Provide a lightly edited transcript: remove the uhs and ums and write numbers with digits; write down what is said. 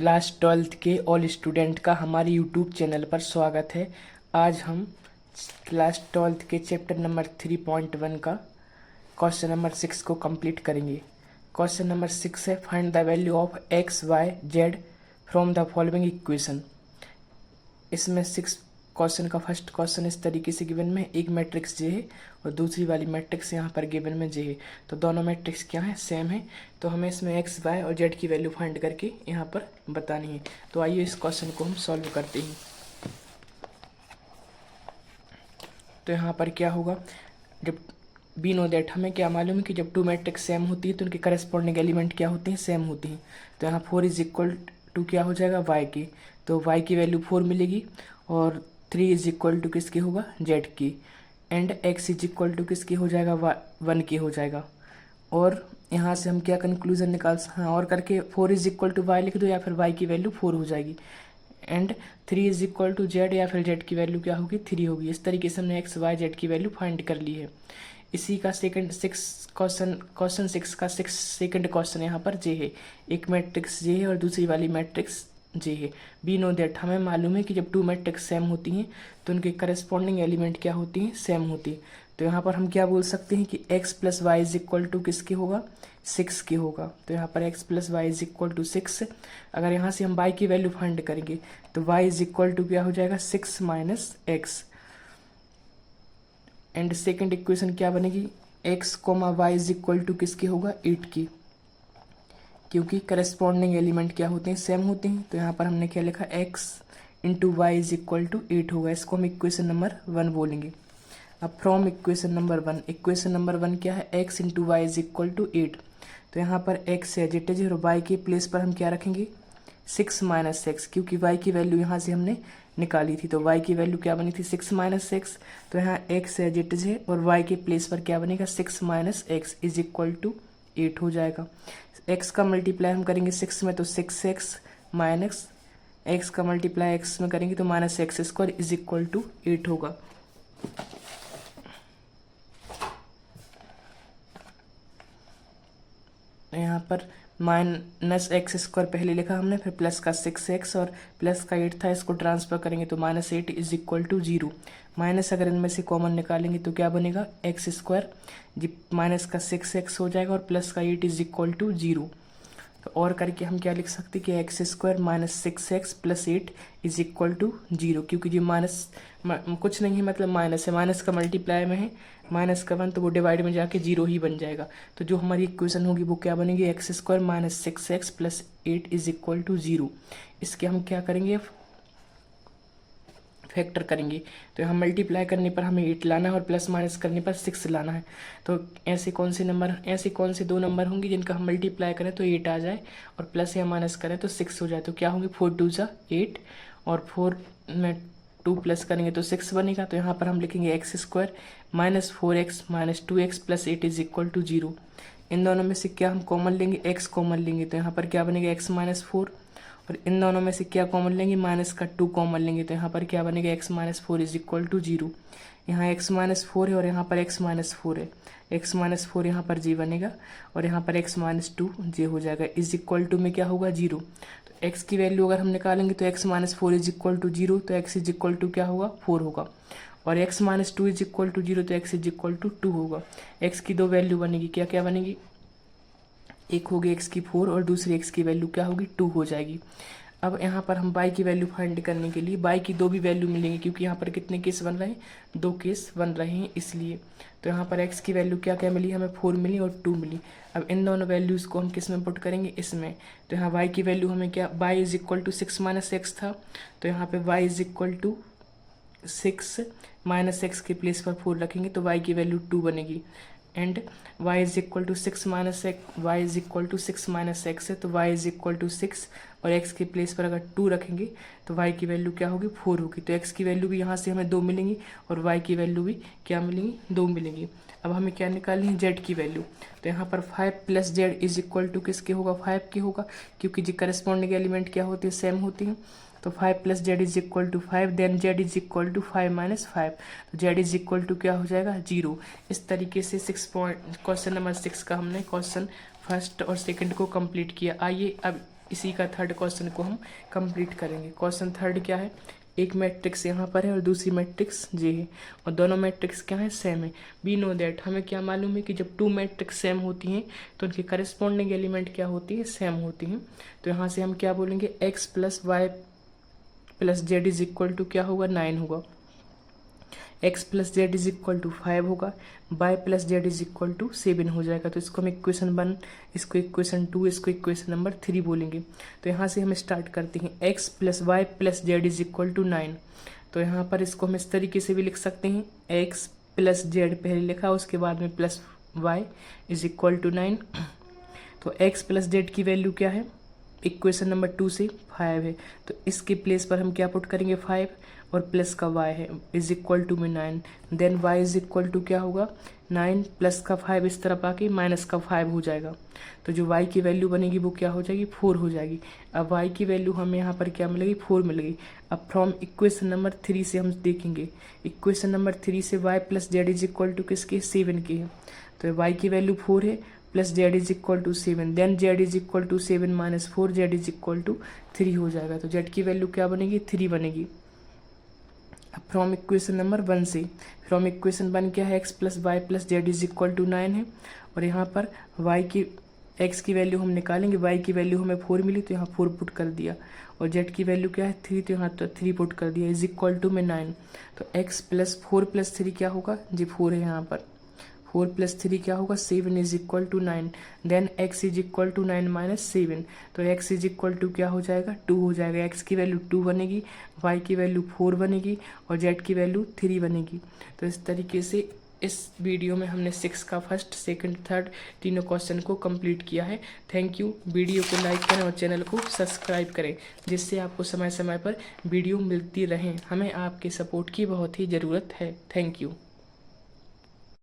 Class 12th के all student का हमारे यूट्यूब चैनल पर स्वागत है। आज हम क्लास 12th के चैप्टर नंबर 3.1 का क्वेश्चन नंबर 6 को कंप्लीट करेंगे। क्वेश्चन नंबर 6 है find the value of x y z from the following equation. इसमें 6 क्वेश्चन का फर्स्ट क्वेश्चन इस तरीके से गिवन में एक मैट्रिक्स जे है और दूसरी वाली मैट्रिक्स यहाँ पर गिवन में जे है, तो दोनों मैट्रिक्स क्या है, सेम है। तो हमें इसमें एक्स वाई और जेड की वैल्यू फाइंड करके यहाँ पर बतानी है। तो आइए इस क्वेश्चन को हम सॉल्व करते हैं। तो यहाँ पर क्या होगा, जब बी नो दैट हमें क्या मालूम है कि जब टू मैट्रिक्स सेम होती है तो उनके करस्पॉन्डिंग एलिमेंट क्या होते हैं, सेम होती हैं। तो यहाँ 4 इज इक्वल टू क्या हो जाएगा, वाई की, तो वाई की वैल्यू 4 मिलेगी और 3 इज इक्वल टू किसकी होगा, जेड की, and x is equal to किसकी हो जाएगा, 1 की हो जाएगा। और यहाँ से हम क्या कंक्लूजन निकाल और करके 4 इज इक्वल टू वाई लिख दो या फिर वाई की वैल्यू 4 हो जाएगी, and 3 is equal to z या फिर जेड की वैल्यू क्या होगी, 3 होगी। इस तरीके से हमने एक्स वाई जेड की वैल्यू फाइंड कर ली है। इसी का सेकंड क्वेश्चन 6 का सेकंड क्वेश्चन यहाँ पर जे है, एक मैट्रिक्स जे है और दूसरी वाली मैट्रिक्स जे है। बी नो दैट हमें मालूम है कि जब टू मैट्रिक्स सेम होती हैं तो उनके करस्पॉन्डिंग एलिमेंट क्या होती हैं, सेम होती है। तो यहाँ पर हम क्या बोल सकते हैं कि x plus y is equal to किसके होगा, 6 के होगा। तो यहाँ पर x plus y is equal to 6। अगर यहाँ से हम y की वैल्यू फाइंड करेंगे तो y इज इक्वल टू क्या हो जाएगा, 6 minus x, and second equation क्या बनेगी, x comma y is equal to किसकी होगा, 8 की, क्योंकि करस्पॉन्डिंग एलिमेंट क्या होते हैं, सेम होते हैं। तो यहाँ पर हमने क्या लिखा, x into y is equal to 8 होगा। इसको हम इक्वेशन नंबर 1 बोलेंगे। अब from equation number 1, equation number 1 क्या है, x into y is equal to 8। तो यहाँ पर x एज इट इज और y के प्लेस पर हम क्या रखेंगे, 6 माइनस एक्स, क्योंकि y की वैल्यू यहाँ से हमने निकाली थी। तो y की वैल्यू क्या बनी थी, 6 माइनस एक्स। तो यहाँ x एज इट इज है और y के प्लेस पर क्या बनेगा, 6 minus x is equal to 8 हो जाएगा। x का मल्टीप्लाई हम करेंगे 6 में तो 6x माइनस x का मल्टीप्लाई x में करेंगे तो minus x square is equal to 8 होगा। यहाँ पर माइनस एक्स स्क्वायर पहले लिखा हमने, फिर प्लस का 6x और प्लस का 8 था, इसको ट्रांसफर करेंगे तो minus 8 is equal to 0। Minus अगर इनमें से कॉमन निकालेंगे तो क्या बनेगा, एक्स स्क्वायर जी माइनस का 6x हो जाएगा और प्लस का 8 इज इक्वल टू 0। तो और करके हम क्या लिख सकते हैं कि x square minus 6x plus 8 is equal to 0, क्योंकि जो माइनस कुछ नहीं है, मतलब माइनस है, माइनस का मल्टीप्लाई में है, माइनस का 1 तो वो डिवाइड में जाके 0 ही बन जाएगा। तो जो हमारी इक्वेशन होगी वो क्या बनेगी, x square minus 6x plus 8 is equal to 0। इसके हम क्या करेंगे, फैक्टर करेंगे। तो यहाँ मल्टीप्लाई करने पर हमें 8 लाना है और प्लस माइनस करने पर 6 लाना है। तो ऐसे कौन से 2 नंबर होंगे जिनका हम मल्टीप्लाई करें तो 8 आ जाए और प्लस या माइनस करें तो 6 हो जाए। तो क्या होंगे, 4 2 जा 8 और 4 में 2 प्लस करेंगे तो 6 बनेगा। तो यहाँ पर हम लिखेंगे x square minus 4x minus 2x plus 8 is equal to 0। इन दोनों में से क्या हम कॉमन लेंगे, x कॉमन लेंगे, तो यहाँ पर क्या बनेगा, x माइनस 4, और इन दोनों में से क्या कॉमन लेंगे, माइनस का 2 कॉमन लेंगे, तो यहाँ पर क्या बनेगा, x minus 4 is equal to 0। यहाँ x माइनस 4 है और यहाँ पर x माइनस 4 है, x माइनस 4 यहाँ पर j बनेगा और यहाँ पर x माइनस 2 j हो जाएगा। इज इक्वल टू में क्या होगा, 0। तो x की वैल्यू अगर हम निकालेंगे तो x minus 4 is equal to 0, तो x इज इक्वल टू क्या होगा, 4 होगा, और x minus 2 is equal to 0 तो x इज इक्वल टू 2 होगा। x की 2 वैल्यू बनेगी, क्या क्या बनेगी, एक होगी x की 4 और दूसरी x की वैल्यू क्या होगी, 2 हो जाएगी। अब यहाँ पर हम y की वैल्यू फाइंड करने के लिए y की 2 भी वैल्यू मिलेंगी, क्योंकि यहाँ पर कितने केस बन रहे हैं, 2 केस बन रहे हैं इसलिए। तो यहाँ पर x की वैल्यू क्या क्या मिली, हमें 4 मिली और 2 मिली। अब इन दोनों वैल्यूज़ को हम किस में पुट करेंगे, इसमें। तो यहाँ y की वैल्यू हमें क्या, y is equal to 6 minus x था, तो यहाँ पे y is equal to 6 minus x के प्लेस पर 4 रखेंगे तो y की वैल्यू 2 बनेगी, and y is equal to 6 minus x, y is equal to 6 minus x है तो y इज इक्वल टू 6 और x के प्लेस पर अगर 2 रखेंगे तो y की वैल्यू क्या होगी, 4 होगी। तो x की वैल्यू भी यहाँ से हमें 2 मिलेंगी और y की वैल्यू भी क्या मिलेंगी, 2 मिलेंगी। अब हमें क्या निकालनी है, z की वैल्यू। तो यहाँ पर 5 plus z is equal to किसके होगा, 5 के होगा, क्योंकि जो करस्पॉन्डिंग एलिमेंट क्या होती है, सेम होती हैं। तो 5 plus z is equal to 5, then z is equal to 5 minus 5, तो जेड इज इक्वल टू क्या हो जाएगा, 0। इस तरीके से क्वेश्चन नंबर 6 का हमने क्वेश्चन फर्स्ट और सेकंड को कंप्लीट किया। आइए अब इसी का थर्ड क्वेश्चन को हम कंप्लीट करेंगे। क्वेश्चन थर्ड क्या है, एक मैट्रिक्स यहाँ पर है और दूसरी मैट्रिक्स जे है और दोनों मैट्रिक्स क्या है, सेम है। वी नो दैट, हमें क्या मालूम है कि जब टू मैट्रिक्स सेम होती हैं तो उनकी करस्पॉन्डिंग एलिमेंट क्या होती है, सेम होती हैं। तो यहाँ से हम क्या बोलेंगे, x plus y plus z is equal to क्या होगा, 9 होगा। X plus z is equal to 5 होगा। Y plus z is equal to 7 हो जाएगा। तो इसको हम इक्वेशन 1, इसको इक्वेशन 2, इसको इक्वेशन नंबर 3 बोलेंगे। तो यहाँ से हम स्टार्ट करते हैं, x plus y plus z is equal to 9। तो यहाँ पर इसको हम इस तरीके से भी लिख सकते हैं, एक्स प्लस जेड पहले लिखा, उसके बाद में plus y is equal to 9। तो एक्स प्लस जेड की वैल्यू क्या है, इक्वेशन नंबर 2 से 5 है। तो इसके प्लेस पर हम क्या पुट करेंगे, 5 और प्लस का y है इज इक्वल टू में 9। Then y is equal to क्या होगा, 9 प्लस का 5 इस तरफ आके माइनस का 5 हो जाएगा। तो जो y की वैल्यू बनेगी वो क्या हो जाएगी, 4 हो जाएगी। अब y की वैल्यू हमें यहाँ पर क्या मिलेगी, 4 मिलेगी। अब फ्रॉम इक्वेशन नंबर 3 से हम देखेंगे, इक्वेशन नंबर 3 से y plus z is equal to किसके, 7 के है। तो y की वैल्यू 4 है plus z is equal to 7, then z is equal to 7 minus 4, z is equal to 3 हो जाएगा। तो जेड की वैल्यू क्या बनेगी, 3 बनेगी। अब फ्रॉम इक्वेशन नंबर 1 से, फ्रॉम इक्वेशन 1 क्या है, x plus y plus z is equal to 9 है और यहाँ पर वाई की, एक्स की वैल्यू हम निकालेंगे, वाई की वैल्यू हमें 4 मिली तो यहाँ 4 पुट कर दिया और जेड की वैल्यू क्या है, 3, तो यहाँ तो 3 पुट कर दिया इज इक्वल टू में 9। तो एक्स प्लस 4 प्लस 3 क्या होगा जी, 4 है यहाँ पर, 4 प्लस 3 क्या होगा, 7 is equal to 9। Then x is equal to 9 minus 7, तो x इज इक्वल टू क्या हो जाएगा, 2 हो जाएगा। x की वैल्यू 2 बनेगी, y की वैल्यू 4 बनेगी और z की वैल्यू 3 बनेगी। तो इस तरीके से इस वीडियो में हमने 6 का फर्स्ट, सेकंड, थर्ड तीनों क्वेश्चन को कंप्लीट किया है। Thank you. वीडियो को लाइक करें और चैनल को सब्सक्राइब करें जिससे आपको समय समय पर वीडियो मिलती रहें। हमें आपके सपोर्ट की बहुत ही ज़रूरत है। Thank you.